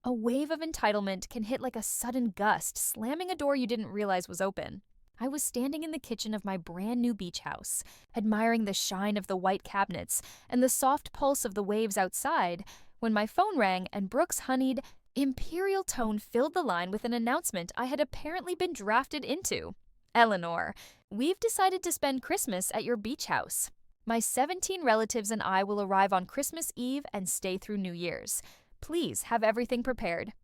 A wave of entitlement can hit like a sudden gust, slamming a door you didn't realize was open. I was standing in the kitchen of my brand new beach house, admiring the shine of the white cabinets and the soft pulse of the waves outside, when my phone rang and Brooke's honeyed, imperial tone filled the line with an announcement I had apparently been drafted into. Eleanor, we've decided to spend Christmas at your beach house. My 17 relatives and I will arrive on Christmas Eve and stay through New Year's. Please have everything prepared.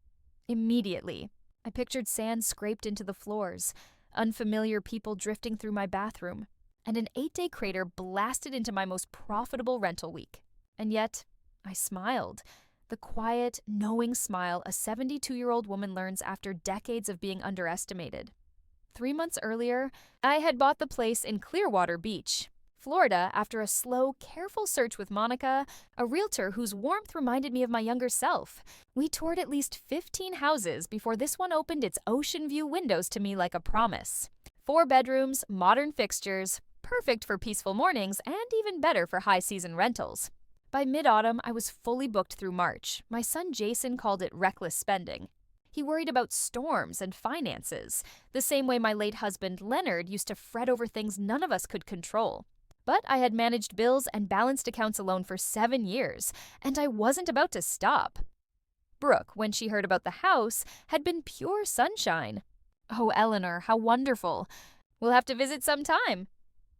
Immediately, I pictured sand scraped into the floors, unfamiliar people drifting through my bathroom, and an 8-day crater blasted into my most profitable rental week. And yet, I smiled. The quiet, knowing smile a 72-year-old woman learns after decades of being underestimated. 3 months earlier, I had bought the place in Clearwater Beach, Florida, after a slow, careful search with Monica, a realtor whose warmth reminded me of my younger self. We toured at least 15 houses before this one opened its ocean view windows to me like a promise. 4 bedrooms, modern fixtures, perfect for peaceful mornings and even better for high-season rentals. By mid-autumn, I was fully booked through March. My son Jason called it reckless spending. He worried about storms and finances, the same way my late husband Leonard used to fret over things none of us could control. But I had managed bills and balanced accounts alone for 7 years, and I wasn't about to stop. Brooke, when she heard about the house, had been pure sunshine. "Oh, Eleanor, how wonderful. We'll have to visit sometime."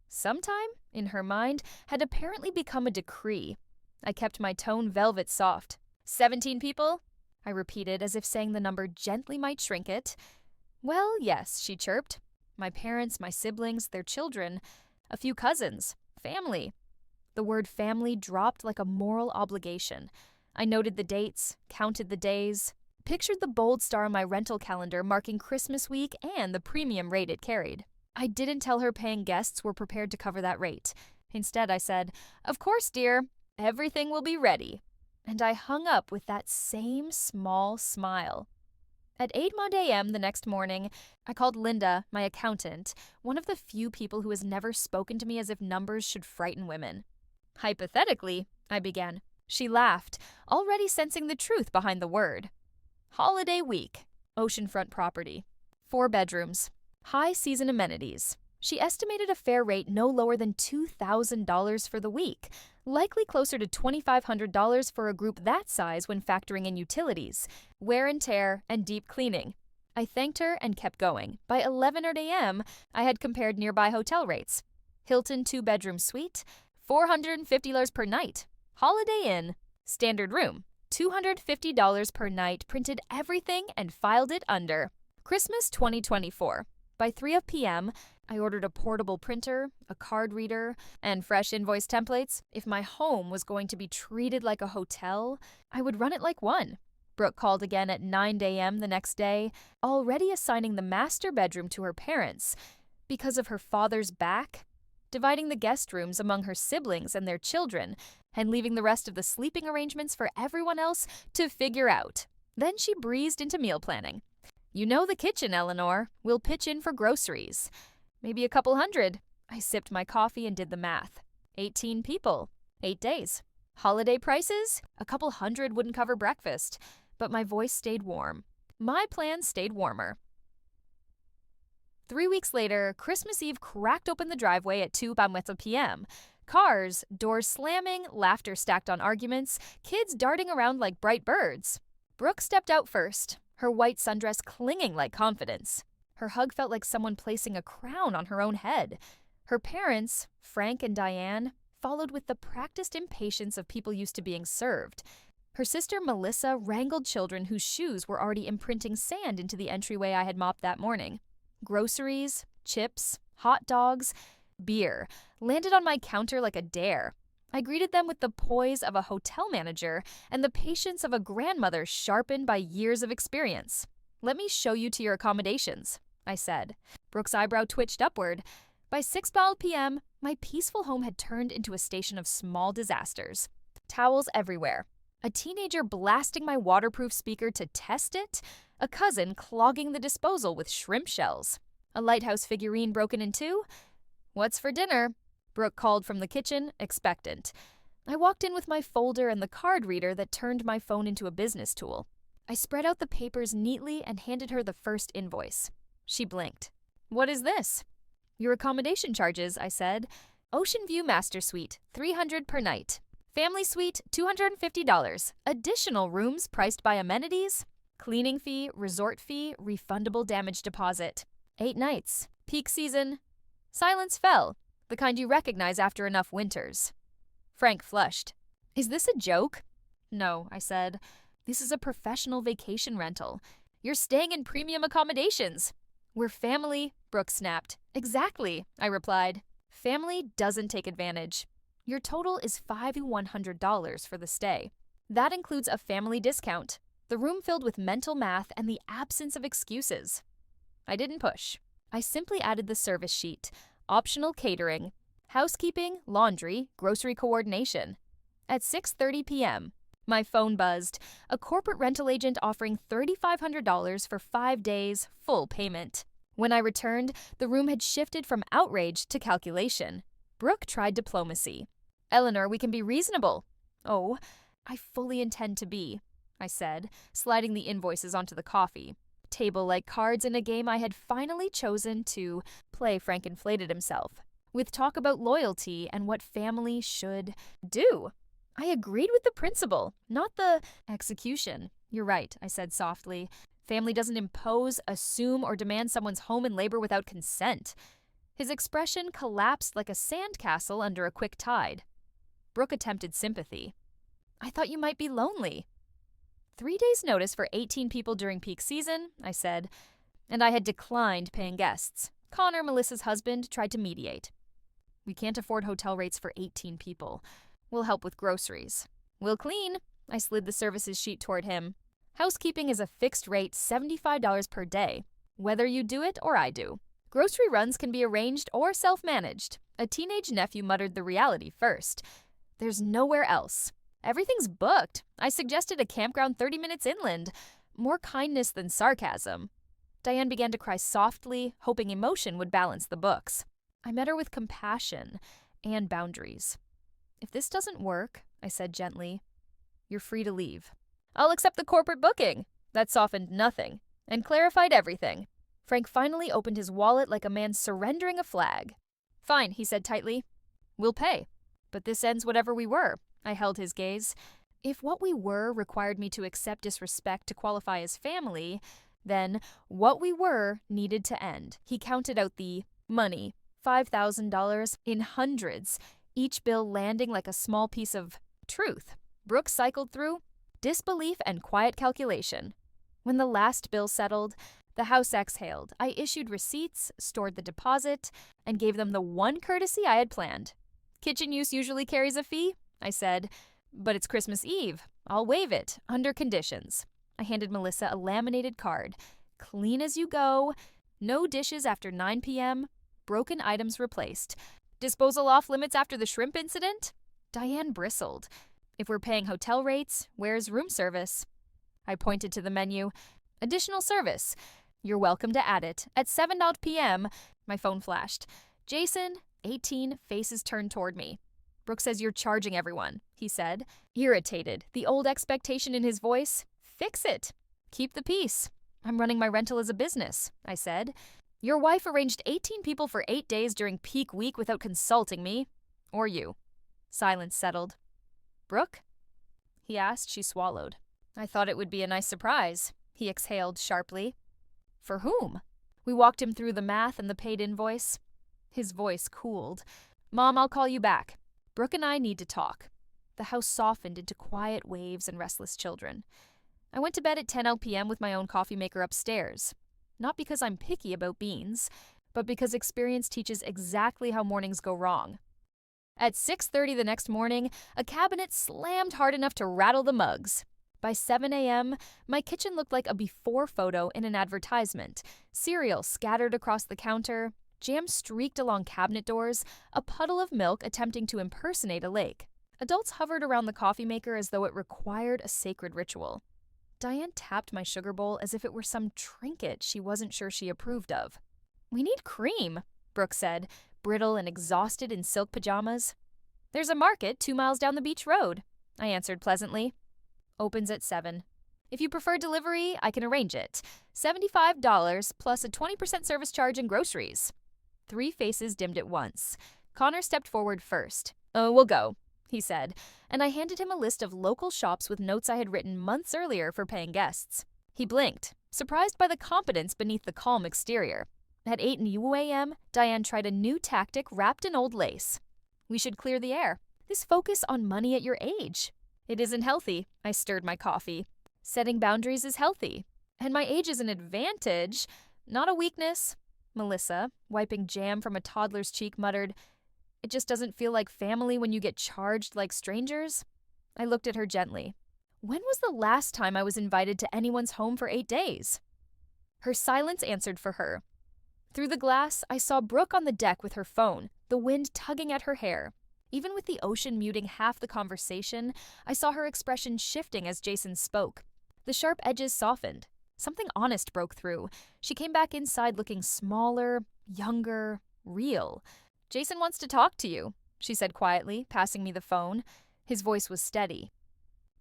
Sometime, in her mind, had apparently become a decree. I kept my tone velvet soft. 17 people? I repeated, as if saying the number gently might shrink it. "Well, yes," she chirped. "My parents, my siblings, their children, a few cousins, family." The word family dropped like a moral obligation. I noted the dates, counted the days, pictured the bold star on my rental calendar marking Christmas week and the premium rate it carried. I didn't tell her paying guests were prepared to cover that rate. Instead, I said, "Of course, dear. Everything will be ready." And I hung up with that same small smile. At 8 a.m. the next morning, I called Linda, my accountant, one of the few people who has never spoken to me as if numbers should frighten women. "Hypothetically," I began. She laughed, already sensing the truth behind the word. "Holiday week. Oceanfront property. 4 bedrooms. High season amenities." She estimated a fair rate no lower than $2,000 for the week, likely closer to $2,500 for a group that size when factoring in utilities, wear and tear, and deep cleaning. I thanked her and kept going. By 11 a.m., I had compared nearby hotel rates. Hilton 2-bedroom suite, $450 per night. Holiday Inn, standard room, $250 per night, printed everything and filed it under. Christmas 2024. By 3 p.m., I ordered a portable printer, a card reader, and fresh invoice templates. If my home was going to be treated like a hotel, I would run it like one. Brooke called again at 9 a.m. the next day, already assigning the master bedroom to her parents. Because of her father's back, dividing the guest rooms among her siblings and their children, and leaving the rest of the sleeping arrangements for everyone else to figure out. Then she breezed into meal planning. "You know the kitchen, Eleanor. We'll pitch in for groceries. Maybe a couple hundred." I sipped my coffee and did the math. 18 people, 8 days. Holiday prices? A couple hundred wouldn't cover breakfast. But my voice stayed warm. My plans stayed warmer. 3 weeks later, Christmas Eve cracked open the driveway at 2 p.m. Cars, doors slamming, laughter stacked on arguments, kids darting around like bright birds. Brooke stepped out first, her white sundress clinging like confidence. Her hug felt like someone placing a crown on her own head. Her parents, Frank and Diane, followed with the practiced impatience of people used to being served. Her sister Melissa wrangled children whose shoes were already imprinting sand into the entryway I had mopped that morning. Groceries, chips, hot dogs, beer landed on my counter like a dare. I greeted them with the poise of a hotel manager and the patience of a grandmother sharpened by years of experience. "Let me show you to your accommodations," I said. Brooke's eyebrow twitched upward. By 6 p.m., my peaceful home had turned into a station of small disasters. Towels everywhere. A teenager blasting my waterproof speaker to test it. A cousin clogging the disposal with shrimp shells. A lighthouse figurine broken in two. "What's for dinner?" Brooke called from the kitchen, expectant. I walked in with my folder and the card reader that turned my phone into a business tool. I spread out the papers neatly and handed her the first invoice. She blinked. "What is this?" "Your accommodation charges," I said. "Ocean View Master Suite, $300 per night. Family Suite, $250. Additional rooms priced by amenities. Cleaning fee, resort fee, refundable damage deposit. 8 nights. Peak season." Silence fell, the kind you recognize after enough winters. Frank flushed. "Is this a joke?" "No," I said. "This is a professional vacation rental. You're staying in premium accommodations." "We're family," Brooke snapped. "Exactly," I replied. "Family doesn't take advantage. Your total is $5,100 for the stay. That includes a family discount, the room filled with mental math, and the absence of excuses." I didn't push. I simply added the service sheet: optional catering, housekeeping, laundry, grocery coordination. At 6:30 p.m., my phone buzzed. A corporate rental agent offering $3,500 for 5 days, full payment. When I returned, the room had shifted from outrage to calculation. Brooke tried diplomacy. "Eleanor, we can be reasonable." "Oh, I fully intend to be," I said, sliding the invoices onto the coffee table like cards in a game I had finally chosen to play. Frank inflated himself, with talk about loyalty and what family should do. I agreed with the principle, not the execution. "You're right," I said softly. "Family doesn't impose, assume, or demand someone's home and labor without consent." His expression collapsed like a sandcastle under a quick tide. Brooke attempted sympathy. "I thought you might be lonely." 3 days' notice for 18 people during peak season, I said, and I had declined paying guests. Connor, Melissa's husband, tried to mediate. "We can't afford hotel rates for 18 people. We'll help with groceries." "We'll clean." I slid the services sheet toward him. "Housekeeping is a fixed rate, $75 per day, whether you do it or I do. Grocery runs can be arranged or self-managed." A teenage nephew muttered the reality first. "There's nowhere else. Everything's booked. I suggested a campground 30 minutes inland." More kindness than sarcasm. Diane began to cry softly, hoping emotion would balance the books. I met her with compassion and boundaries. "If this doesn't work," I said gently, "you're free to leave." "I'll accept the corporate booking." That softened nothing and clarified everything. Frank finally opened his wallet like a man surrendering a flag. "Fine," he said tightly. "We'll pay. But this ends whatever we were." I held his gaze. If what we were required me to accept disrespect to qualify as family, then what we were needed to end. He counted out the money, $5,000 in hundreds, each bill landing like a small piece of truth. Brooke cycled through disbelief and quiet calculation. When the last bill settled, the house exhaled. I issued receipts, stored the deposit, and gave them the one courtesy I had planned. "Kitchen use usually carries a fee," I said, "but it's Christmas Eve. I'll waive it, under conditions." I handed Melissa a laminated card. "Clean as you go. No dishes after 9 p.m. Broken items replaced. Disposal off limits after the shrimp incident?" Diane bristled. "If we're paying hotel rates, where's room service?" I pointed to the menu. "Additional service. You're welcome to add it. At 7 p.m., my phone flashed. Jason, 18, faces turned toward me. "Brooke says you're charging everyone," he said, irritated, the old expectation in his voice. "Fix it. Keep the peace." "I'm running my rental as a business," I said. "Your wife arranged 18 people for 8 days during peak week without consulting me. Or you." Silence settled. "Brooke?" he asked. She swallowed. "I thought it would be a nice surprise," he exhaled sharply. "For whom?" We walked him through the math and the paid invoice. His voice cooled. "Mom, I'll call you back. Brooke and I need to talk." The house softened into quiet waves and restless children. I went to bed at 10 p.m. with my own coffee maker upstairs. Not because I'm picky about beans, but because experience teaches exactly how mornings go wrong. At 6:30 the next morning, a cabinet slammed hard enough to rattle the mugs. By 7 a.m., my kitchen looked like a before photo in an advertisement. Cereal scattered across the counter, jam streaked along cabinet doors, a puddle of milk attempting to impersonate a lake. Adults hovered around the coffee maker as though it required a sacred ritual. Diane tapped my sugar bowl as if it were some trinket she wasn't sure she approved of. "We need cream," Brooke said, brittle and exhausted in silk pajamas. "There's a market 2 miles down the beach road," I answered pleasantly. "Opens at 7. If you prefer delivery, I can arrange it. $75 plus a 20% service charge and groceries. Three faces dimmed at once. Connor stepped forward first. We'll go, he said, and I handed him a list of local shops with notes I had written months earlier for paying guests. He blinked, surprised by the competence beneath the calm exterior. At 8 a.m., Diane tried a new tactic wrapped in old lace. We should clear the air. This focus on money at your age. It isn't healthy. I stirred my coffee. Setting boundaries is healthy. And my age is an advantage, not a weakness. Melissa, wiping jam from a toddler's cheek, muttered, "It just doesn't feel like family when you get charged like strangers." I looked at her gently. When was the last time I was invited to anyone's home for 8 days? Her silence answered for her. Through the glass, I saw Brooke on the deck with her phone, the wind tugging at her hair. Even with the ocean muting half the conversation, I saw her expression shifting as Jason spoke. The sharp edges softened. Something honest broke through. She came back inside looking smaller, younger, real. "Jason wants to talk to you," she said quietly, passing me the phone. His voice was steady.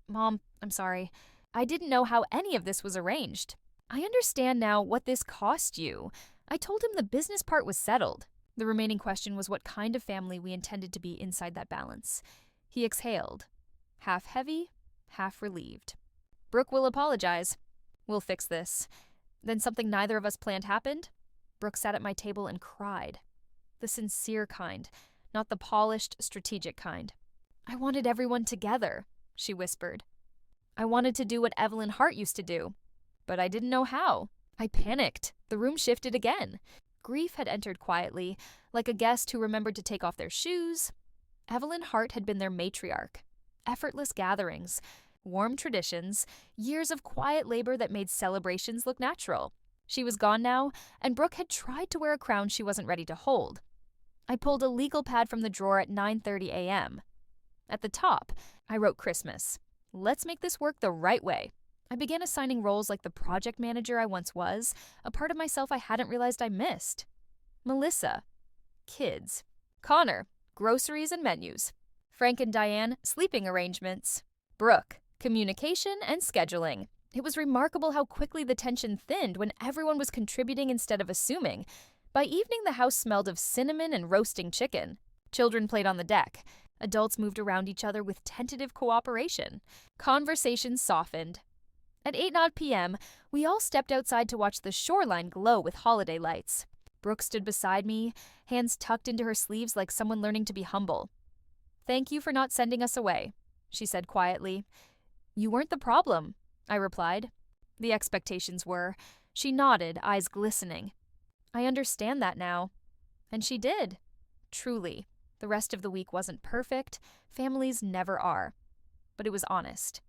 "Mom, I'm sorry. I didn't know how any of this was arranged. I understand now what this cost you." I told him the business part was settled. The remaining question was what kind of family we intended to be inside that balance. He exhaled, half heavy, half relieved. "Brooke will apologize. We'll fix this." Then something neither of us planned happened. Brooke sat at my table and cried. The sincere kind, not the polished, strategic kind. "I wanted everyone together," she whispered. "I wanted to do what Evelyn Hart used to do, but I didn't know how." I panicked. The room shifted again. Grief had entered quietly, like a guest who remembered to take off their shoes. Evelyn Hart had been their matriarch. Effortless gatherings, warm traditions, years of quiet labor that made celebrations look natural. She was gone now, and Brooke had tried to wear a crown she wasn't ready to hold. I pulled a legal pad from the drawer at 9:30 a.m. At the top, I wrote Christmas. Let's make this work the right way. I began assigning roles like the project manager I once was, a part of myself I hadn't realized I missed. Melissa, kids. Connor, groceries and menus. Frank and Diane, sleeping arrangements. Brooke, communication and scheduling. It was remarkable how quickly the tension thinned when everyone was contributing instead of assuming. By evening, the house smelled of cinnamon and roasting chicken. Children played on the deck. Adults moved around each other with tentative cooperation. Conversations softened. At 8 p.m., we all stepped outside to watch the shoreline glow with holiday lights. Brooke stood beside me, hands tucked into her sleeves like someone learning to be humble. "Thank you for not sending us away," she said quietly. "You weren't the problem," I replied. The expectations were. She nodded, eyes glistening. "I understand that now." And she did. Truly. The rest of the week wasn't perfect. Families never are. But it was honest.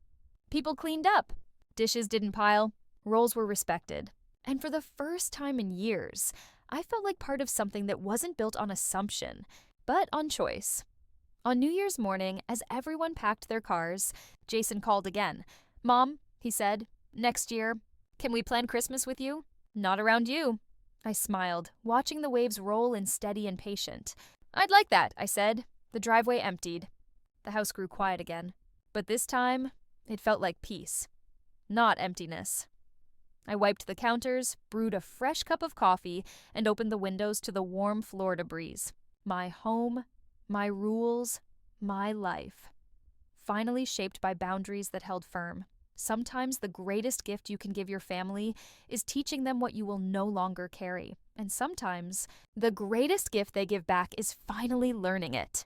People cleaned up. Dishes didn't pile. Roles were respected. And for the first time in years, I felt like part of something that wasn't built on assumption, but on choice. On New Year's morning, as everyone packed their cars, Jason called again. "Mom," he said, "next year, can we plan Christmas with you?" "Not around you." I smiled, watching the waves roll in steady and patient. "I'd like that," I said. The driveway emptied. The house grew quiet again. But this time, it felt like peace. Not emptiness. I wiped the counters, brewed a fresh cup of coffee, and opened the windows to the warm Florida breeze. My home, my rules, my life. Finally shaped by boundaries that held firm. Sometimes the greatest gift you can give your family is teaching them what you will no longer carry. And sometimes the greatest gift they give back is finally learning it.